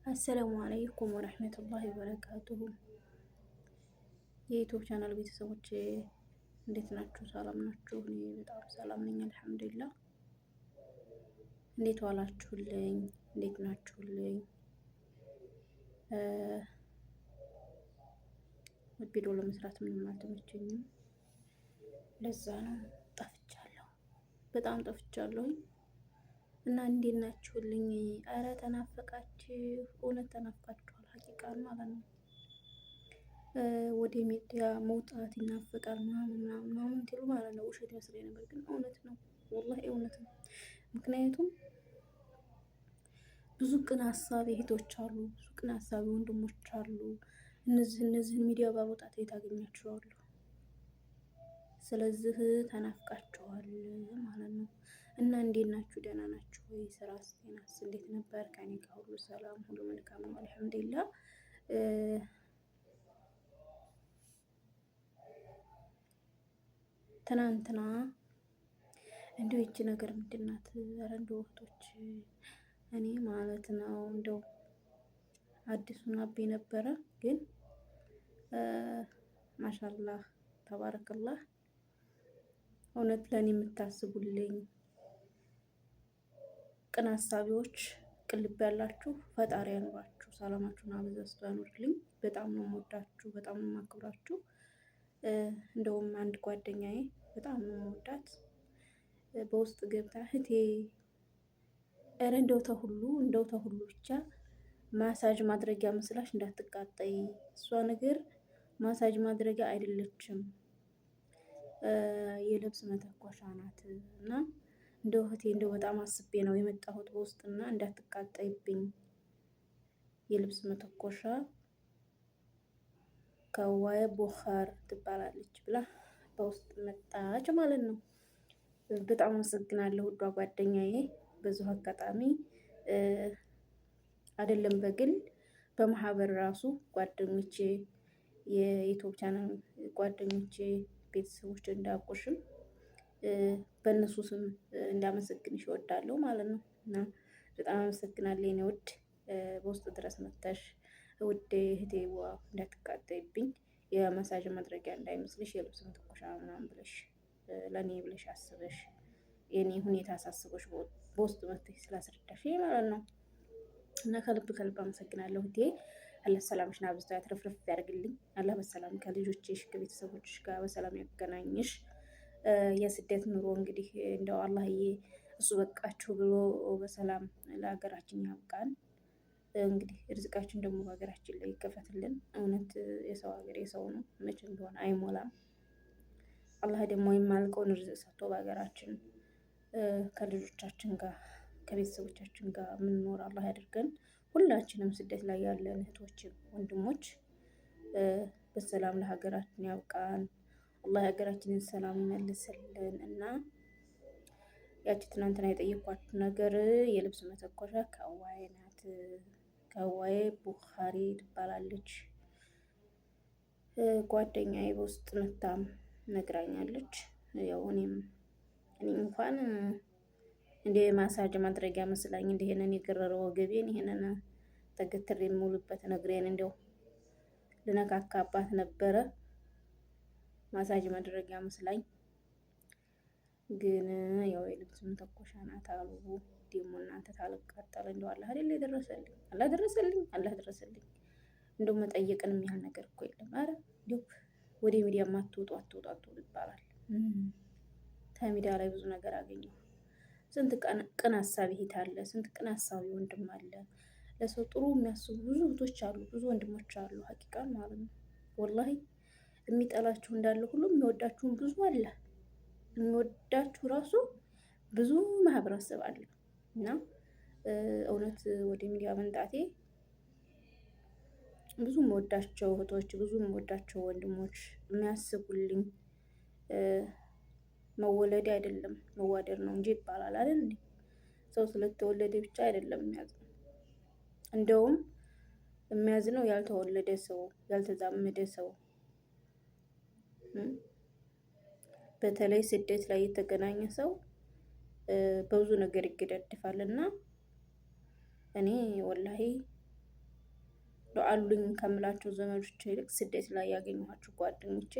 አሰላሙ አለይኩም ወረህመቱላሂ ወበረካቱሁ። የዩቲዩብ ቻናል ቤተሰቦች እንዴት ናችሁ? ሰላም ናችሁ? እኔ በጣም ሰላም ነኝ አልሐምዱሊላህ። እንዴት ዋላችሁልኝ? እንዴት ናችሁልኝ? ቪዲዮ ለመስራት ምንም አልተመቸኝም። ለዛ ነው ጠፍቻለሁ፣ በጣም ጠፍቻለሁኝ። እና እንዴት ናችሁልኝ? አረ ተናፈቃችሁ፣ እውነት ተናፍቃችኋል። ሀቂቃን ማለት ነው። ወደ ሚዲያ መውጣት ይናፈቃል ምናምን ትሉ ማለት ነው። ውሸት መስሎኝ ነበር፣ ግን እውነት ነው። ወላሂ እውነት ነው። ምክንያቱም ብዙ ቅን ሀሳቢ እህቶች አሉ፣ ብዙ ቅን ሀሳቢ ወንድሞች አሉ። እነዚህን ሚዲያ ባወጣት የታገኛችኋለሁ። ስለዚህ ተናፍቃችኋል ማለት ነው። እና እንዴት ናችሁ? ደህና ናችሁ ወይ? ስራስ ጤናስ እንዴት ነበር? ከኔ ጋር ሁሉ ሰላም፣ ሁሉ መልካም ነው አልሐምዱሊላህ። ትናንትና እንደው ይቺ ነገር ምንድን ናት? ኧረ እንደው እህቶች እኔ ማለት ነው እንደው አዲሱን አቤ ነበረ፣ ግን ማሻአላህ ተባረከላህ። እውነት ለእኔ የምታስቡልኝ ቅን ሀሳቢዎች፣ ቅልብ ያላችሁ ፈጣሪ ያኑራችሁ፣ ሰላማችሁን አብዝቶ ያኑርልኝ። በጣም ነው የምወዳችሁ፣ በጣም ነው የማክብራችሁ። እንደውም አንድ ጓደኛዬ በጣም ነው የምወዳት፣ በውስጥ ገብታ እህቴ ኧረ እንደው ተሁሉ ብቻ ማሳጅ ማድረጊያ መስላሽ እንዳትቃጠይ፣ እሷ ነገር ማሳጅ ማድረጊያ አይደለችም፣ የልብስ መተኮሻ ናት። እና እንደው እህቴ እንደው በጣም አስቤ ነው የመጣሁት በውስጥና እንዳትቃጠይብኝ፣ የልብስ መተኮሻ ከዋየ ቦኸር ትባላለች ብላ በውስጥ መጣች ማለት ነው። በጣም አመሰግናለሁ ውዷ ጓደኛዬ። በዚሁ አጋጣሚ አይደለም በግል በማህበር ራሱ ጓደኞቼ፣ የዩቲዩብ ቻናል ጓደኞቼ፣ ቤተሰቦች እንዳቆሽም በእነሱ ስም እንዳመሰግንሽ እወዳለሁ ማለት ነው። እና በጣም አመሰግናለሁ የኔ ውድ፣ በውስጥ ድረስ መጥተሽ ውድ እህቴዋ እንዳትቃጠይብኝ፣ የመሳጅ ማድረጊያ እንዳይመስልሽ፣ የልብስ መተኮሻ ምናምን ብለሽ ለእኔ ብለሽ አስበሽ የኔ ሁኔታ አሳስቦሽ በውስጥ መጥተሽ ስላስረዳሽ ማለት ነው። እና ከልብ አመሰግናለሁ እህቴ። አላህ ሰላምሽን አብዝቶ ያትረፍርፍ ያድርግልኝ። አላህ በሰላም ከልጆችሽ ከቤተሰቦችሽ ጋር በሰላም ያገናኝሽ። የስደት ኑሮ እንግዲህ እንደው አላህዬ እሱ በቃችሁ ብሎ በሰላም ለሀገራችን ያብቃን። እንግዲህ ርዝቃችን ደግሞ በሀገራችን ላይ ይከፈትልን። እውነት የሰው ሀገር የሰው ነው፣ መቼ እንደሆነ አይሞላም። አላህ ደግሞ የማያልቀውን ርዝቅ ሰጥቶ በሀገራችን ከልጆቻችን ጋር ከቤተሰቦቻችን ጋር የምንኖር አላህ ያድርገን። ሁላችንም ስደት ላይ ያለን እህቶችም ወንድሞች በሰላም ለሀገራችን ያብቃን። አላህ የሀገራችንን ሰላም ይመልስልን። እና ያቺ ትናንትና የጠየኳችሁ ነገር የልብስ መተኮሻ ከዋዬ ናት። ከዋዬ ቡኻሪ ትባላለች። ጓደኛዬ በውስጥ መታም ነግራኛለች። ያው እኔም እንኳን እንደ ማሳጅ ማድረጊያ መስላኝ ይሄንን የገረረው ወገቤን ይሄንን ተገትሬ የምውልበት ነግሬን እንደው ልነካካባት ነበረ ማሳጅ ማድረጊያ መስላኝ። ግን ያው የልብስ መተኮሻ ናት አሉ። ደግሞ እናንተ ታልቃጠለ እንደው አላህ አይደል የደረሰልኝ፣ አላህ ደረሰልኝ። እንደው መጠየቅን የሚያህል ነገር እኮ የለም። አረ እንደው ወደ ሚዲያ አትውጡ ይባላል። ከሚዲያ ላይ ብዙ ነገር አገኘሁ። ስንት ቅን ሀሳቢ እህት አለ፣ ስንት ቅን ሀሳቢ ወንድም አለ። ለሰው ጥሩ የሚያስቡ ብዙ እህቶች አሉ፣ ብዙ ወንድሞች አሉ። ሀቂቃን ማለት ነው። ወላሂ የሚጠላችሁ እንዳለ ሁሉ የሚወዳችሁን ብዙ አለ። የሚወዳችሁ ራሱ ብዙ ማህበረሰብ አለ። እና እውነት ወደ ሚዲያ መምጣቴ ብዙ የምወዳቸው እህቶች፣ ብዙ የምወዳቸው ወንድሞች የሚያስቡልኝ፣ መወለድ አይደለም መዋደድ ነው እንጂ ይባላል አይደል? ሰው ስለተወለደ ብቻ አይደለም የሚያዝነው። እንደውም የሚያዝነው ያልተወለደ ሰው፣ ያልተዛመደ ሰው፣ በተለይ ስደት ላይ የተገናኘ ሰው በብዙ ነገር ይገዳደፋል። እና እኔ ወላሂ አሉኝ ከምላቸው ዘመዶች ይልቅ ስደት ላይ ያገኘኋቸው ጓደኞቼ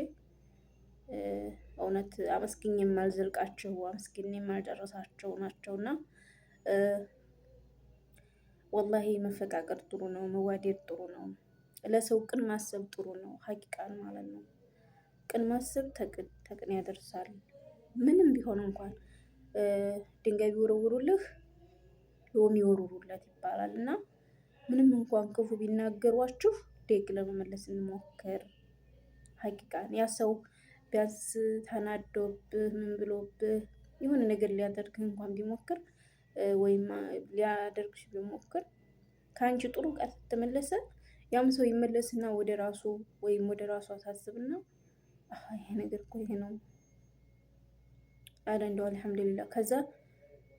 እውነት አመስግኜ የማልዘልቃቸው አመስግኜ የማልጨረሳቸው ናቸውና ወላሂ መፈቃቀር ጥሩ ነው፣ መዋደድ ጥሩ ነው፣ ለሰው ቅን ማሰብ ጥሩ ነው። ሀቂቃን ማለት ነው። ቅን ማሰብ ተቅን ያደርሳል። ምንም ቢሆን እንኳን ድንጋይ ቢወረውሩልህ ሎሚ ወርውሩለት ይባላል እና ምንም እንኳን ክፉ ቢናገሯችሁ ደግ ለመመለስ እንሞክር። ሀቂቃን ያ ሰው ቢያንስ ተናዶብህ ምን ብሎብህ የሆነ ነገር ሊያደርግህ እንኳን ቢሞክር ወይም ሊያደርግሽ ቢሞክር ከአንቺ ጥሩ ቃል ስትመለሰ ያም ሰው ይመለስና ወደ ራሱ ወይም ወደ ራሷ ታስብና ይሄ ነገር እኮ ይሄ ነው አለ እንደው አልሐምዱሊላህ። ከዛ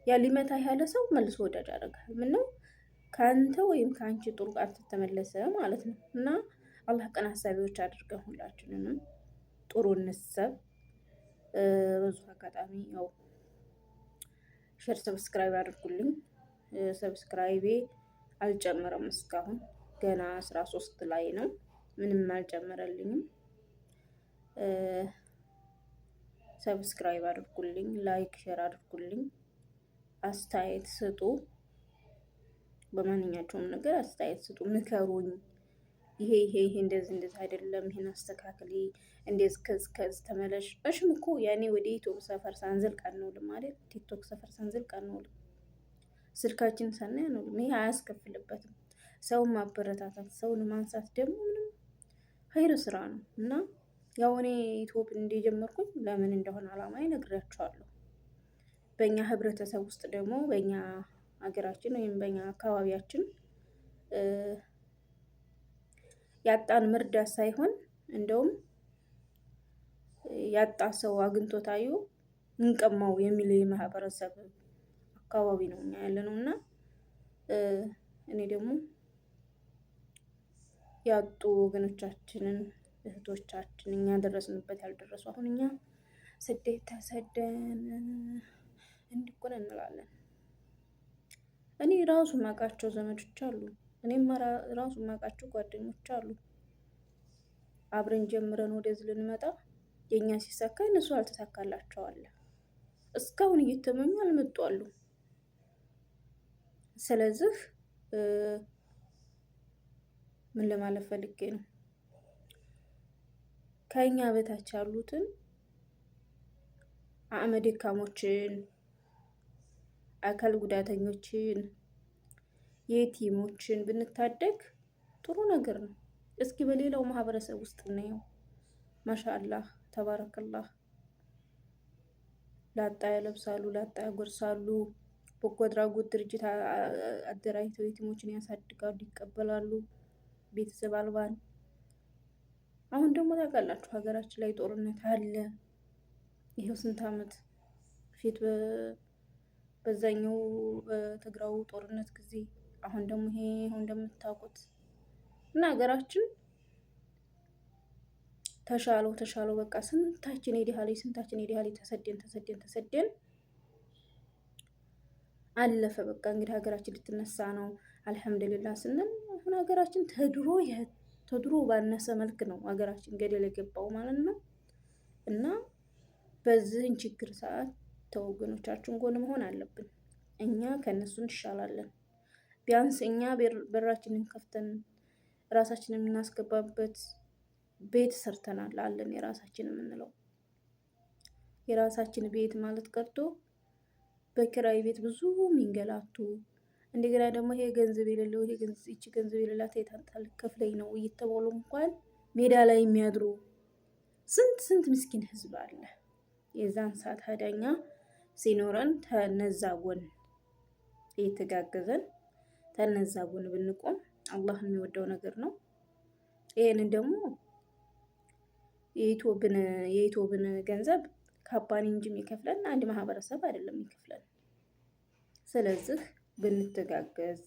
ያ ሊመታ ያለ ሰው መልሶ ወዳጅ ያደርጋል። ምን ነው ከአንተ ወይም ከአንቺ ጥሩ ቃል ተመለሰ ማለት ነው። እና አላህ ቀን ሀሳቢዎች አድርገን ሁላችንንም ጥሩ እንሰብ። በዙ አጋጣሚ ያው ሸር ሰብስክራይብ አድርጉልኝ። ሰብስክራይቤ አልጨመረም እስካሁን ገና 13 ላይ ነው። ምንም አልጨመረልኝም። ሰብስክራይብ አድርጉልኝ፣ ላይክ ሼር አድርጉልኝ፣ አስተያየት ስጡ። በማንኛቸውም ነገር አስተያየት ስጡ፣ ምከሩኝ። ይሄ እንደዚህ አይደለም፣ ይሄን አስተካክሊ፣ እንደዚህ ከዚህ ተመለሽ። እሽም እኮ ያኔ ወደ ዩቲዩብ ሰፈር ሳንዘልቅ አንውልም ማለት ቲክቶክ ሰፈር ሳንዘልቅ አንውልም። ስልካችን ሳናይ አንውልም። ይሄ አያስከፍልበትም። ሰውን ማበረታታት፣ ሰውን ማንሳት ደግሞ ምንም ኸይር ስራ ነው እና ያው እኔ ዩቲዩብ እንደጀመርኩኝ ለምን እንደሆነ አላማ ነግሬያቸዋለሁ። በእኛ ህብረተሰብ ውስጥ ደግሞ በእኛ ሀገራችን ወይም በእኛ አካባቢያችን ያጣን መርዳት ሳይሆን እንደውም ያጣ ሰው አግኝቶ ታዩ እንቀማው የሚል የማህበረሰብ አካባቢ ነው እኛ ያለነው እና እኔ ደግሞ ያጡ ወገኖቻችንን እህቶቻችን እኛ ደረስንበት ያልደረሱ አሁን እኛ ስደት ተሰደን እንዲኮን እንላለን። እኔ ራሱ ማውቃቸው ዘመዶች አሉ። እኔም ራሱ ማውቃቸው ጓደኞች አሉ። አብረን ጀምረን ወደዚህ ልንመጣ የኛ ሲሳካ እነሱ አልተሳካላቸው አለ። እስካሁን እየተመኙ አልመጡ አሉ። ስለዚህ ምን ለማለት ፈልጌ ነው? ከኛ በታች ያሉትን አቅመ ደካሞችን፣ አካል ጉዳተኞችን፣ የቲሞችን ብንታደግ ጥሩ ነገር ነው። እስኪ በሌላው ማህበረሰብ ውስጥ እናየው። ማሻአላህ ተባረከላህ። ላጣ ያለብሳሉ፣ ላጣ ያጎርሳሉ። በጎ አድራጎት ድርጅት አደራጅተው የቲሞችን ያሳድጋሉ፣ ይቀበላሉ ቤተሰብ አልባን። አሁን ደግሞ ታውቃላችሁ ሀገራችን ላይ ጦርነት አለ። ይሄው ስንት ዓመት ፊት በዛኛው በትግራው ጦርነት ጊዜ፣ አሁን ደግሞ ይሄ እንደምታውቁት እና ሀገራችን ተሻለው በቃ ስንታችን የዲሃሊ ተሰደን አለፈ። በቃ እንግዲህ ሀገራችን ልትነሳ ነው አልሐምዱሊላህ ስንል አሁን ሀገራችን ተድሮ ባነሰ መልክ ነው ሀገራችን ገደል የገባው ማለት ነው። እና በዚህን ችግር ሰዓት ተወገኖቻችን ጎን መሆን አለብን። እኛ ከነሱ እንሻላለን። ቢያንስ እኛ በራችንን ከፍተን ራሳችንን የምናስገባበት ቤት ሰርተናል አለን። የራሳችን የምንለው የራሳችን ቤት ማለት ቀርቶ በኪራይ ቤት ብዙ የሚንገላቱ እንደገና ደግሞ ይሄ ገንዘብ የሌለው ይቺ ገንዘብ የሌላት የታንጣል ከፍለኝ ነው እየተባሉ እንኳን ሜዳ ላይ የሚያድሩ ስንት ምስኪን ህዝብ አለ። የዛን ሰዓት ሀዳኛ ሲኖረን ተነዛ ጎን እየተጋገዘን ተነዛ ጎን ብንቆም አላህ የሚወደው ነገር ነው። ይሄንን ደግሞ የዩቲዩብን ገንዘብ ካምፓኒ እንጂ የሚከፍለን አንድ ማህበረሰብ አይደለም የሚከፍለን። ስለዚህ ብንተጋገዝ፣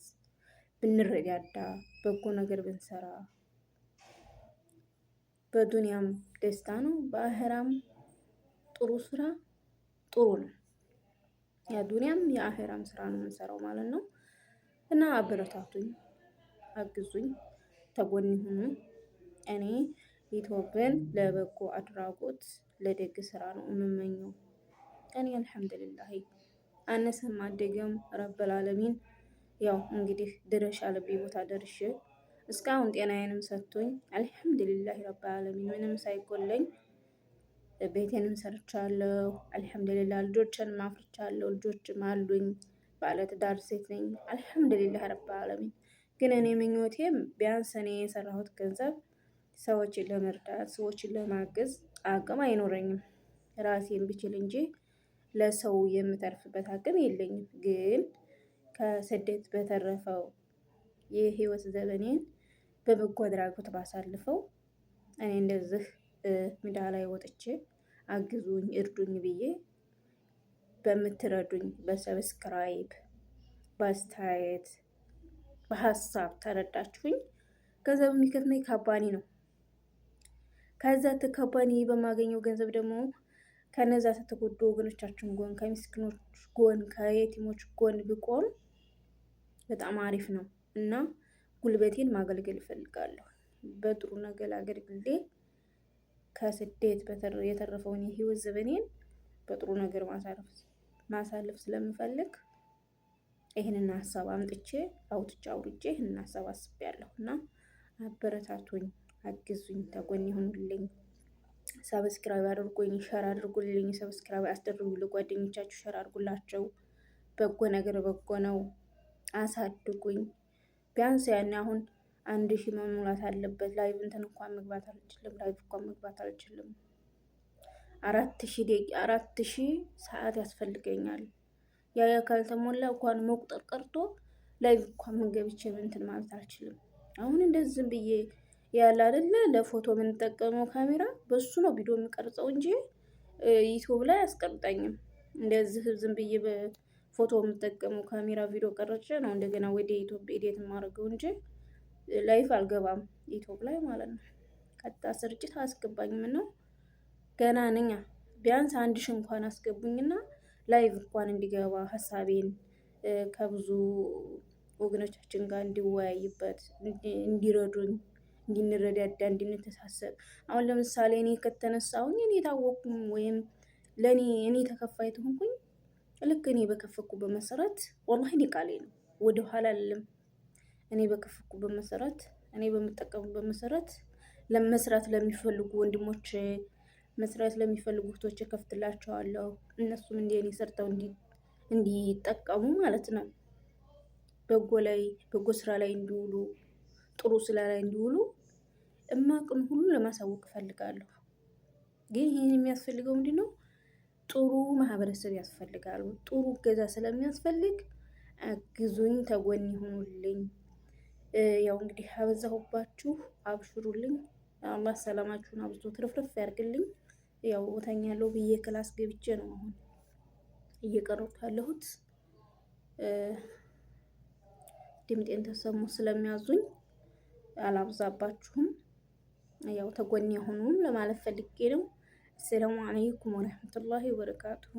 ብንረዳዳ፣ በጎ ነገር ብንሰራ በዱንያም ደስታ ነው፣ በአኸራም ጥሩ ስራ ጥሩ ነው። ያ ዱንያም የአኸራም ስራ ነው የምንሰራው ማለት ነው። እና አበረታቱኝ፣ አግዙኝ። ተጎን ይሁኑ። እኔ ኢትዮጵያን ለበጎ አድራጎት ለደግ ስራ ነው የምመኘው። እኔ አልሐምዱሊላህ አነሰም አደገም ረበል ዓለሚን ያው እንግዲህ ድረሽ አለብኝ ቦታ ደርሼ እስካሁን ጤናዬንም ሰጥቶኝ አልሐምዱሊላህ ረበል ዓለሚን ምንም ሳይጎለኝ ቤቴንም ሰርቻለሁ። አልሐምዱሊላህ ልጆችንም አፍርቻለሁ። ልጆችም አሉኝ። ባለትዳር ሴት ነኝ። አልሐምዱሊላህ ረብል ዓለሚን። ግን እኔ ምኞቴም ቢያንስ እኔ የሰራሁት ገንዘብ ሰዎችን ለመርዳት ሰዎችን ለማገዝ አቅም አይኖረኝም ራሴን ብችል እንጂ ለሰው የምተርፍበት አቅም የለኝም። ግን ከስደት በተረፈው የህይወት ዘመኔን በበጎ አድራጎት ባሳልፈው እኔ እንደዚህ ሜዳ ላይ ወጥቼ አግዙኝ እርዱኝ ብዬ በምትረዱኝ በሰብስክራይብ በአስተያየት በሀሳብ ተረዳችሁኝ ገንዘብ የሚከፍለኝ ካምፓኒ ነው። ከዛ ካምፓኒ በማገኘው ገንዘብ ደግሞ ከነዛ ተተጎዱ ወገኖቻችን ጎን ከምስኪኖች ጎን ከየቲሞች ጎን ብቆም በጣም አሪፍ ነው እና ጉልበቴን ማገልገል እፈልጋለሁ። በጥሩ ነገር አገልግሌ ከስደት የተረፈውን የህይወት ዘመኔን በጥሩ ነገር ማሳለፍ ስለምፈልግ ይህንን ሀሳብ አውርጄ ይህንን ሀሳብ አስቤያለሁ እና አበረታቱኝ፣ አግዙኝ፣ ተጎን ይሁኑልኝ። ሰብስክራይብ አድርጉኝ፣ ሸር አድርጉልኝ። ሰብስክራይብ አስደርጉ፣ ለጓደኞቻችሁ ሸር አድርጉላቸው። በጎ ነገር በጎ ነው። አሳድጉኝ። ቢያንስ ያን አሁን 1000 መሙላት አለበት። ላይቭ እንኳን መግባት አልችልም። 4000 ሰዓት ያስፈልገኛል። ያ ካልተሞላ እንኳን መቁጠር ቀርቶ ላይቭ እንኳን ገብቼ እንትን ማለት አልችልም። አሁን እንደዚህ ዝም ብዬ ያለ አይደለ ለፎቶ የምንጠቀመው ካሜራ በሱ ነው ቪዲዮ የምቀርጸው እንጂ ዩቲዩብ ላይ አያስቀርጠኝም። እንደዚህ ዝም ብዬ በፎቶ የምጠቀመው ካሜራ ቪዲዮ ቀርጬ ነው እንደገና ወደ ዩቲዩብ ኤዲት የማደርገው እንጂ ላይቭ አልገባም ዩቲዩብ ላይ ማለት ነው። ቀጥታ ስርጭት አያስገባኝም ነው ገና ነኝ። ቢያንስ 1000 እንኳን አስገቡኝና ላይቭ እንኳን እንዲገባ ሀሳቤን ከብዙ ወገኖቻችን ጋር እንዲወያይበት እንዲረዱኝ፣ እንድንረዳዳ፣ እንድንተሳሰብ። አሁን ለምሳሌ እኔ ከተነሳሁኝ እኔ ታወቅኩም ወይም ለኔ እኔ ተከፋይ ተሆንኩኝ ልክ እኔ በከፈኩበት መሰረት ወላሂ እኔ ቃሌ ነው ወደ ኋላ አልልም። እኔ በከፈኩበት መሰረት እኔ በምጠቀሙበት መሰረት ለመስራት ለሚፈልጉ ወንድሞች መስራት ለሚፈልጉ እህቶች ከፍትላቸዋለሁ። እነሱም እንደኔ ሰርተው እንዲጠቀሙ ማለት ነው። በጎ ስራ ላይ እንዲውሉ፣ ጥሩ ስራ ላይ እንዲውሉ እማቅን ሁሉ ለማሳወቅ እፈልጋለሁ። ግን ይህን የሚያስፈልገው ምንድነው? ጥሩ ማህበረሰብ ያስፈልጋል። ጥሩ እገዛ ስለሚያስፈልግ አግዙኝ፣ ተጎን ይሁኑልኝ። ያው እንግዲህ አበዛሁባችሁ፣ አብሽሩልኝ። አላህ ሰላማችሁን አብዝቶ ትርፍርፍ ያርግልኝ። ያው እተኛለሁ ብዬ ክላስ ገብቼ ነው አሁን እየቀረብኩ ያለሁት። ድምጤን ተሰሙ ስለሚያዙኝ አላብዛባችሁም። ያው ተጎን የሆኑ ለማለት ፈልጌ ነው። አሰላሙ አለይኩም ወረህመቱላሂ ወበረካቱሁ።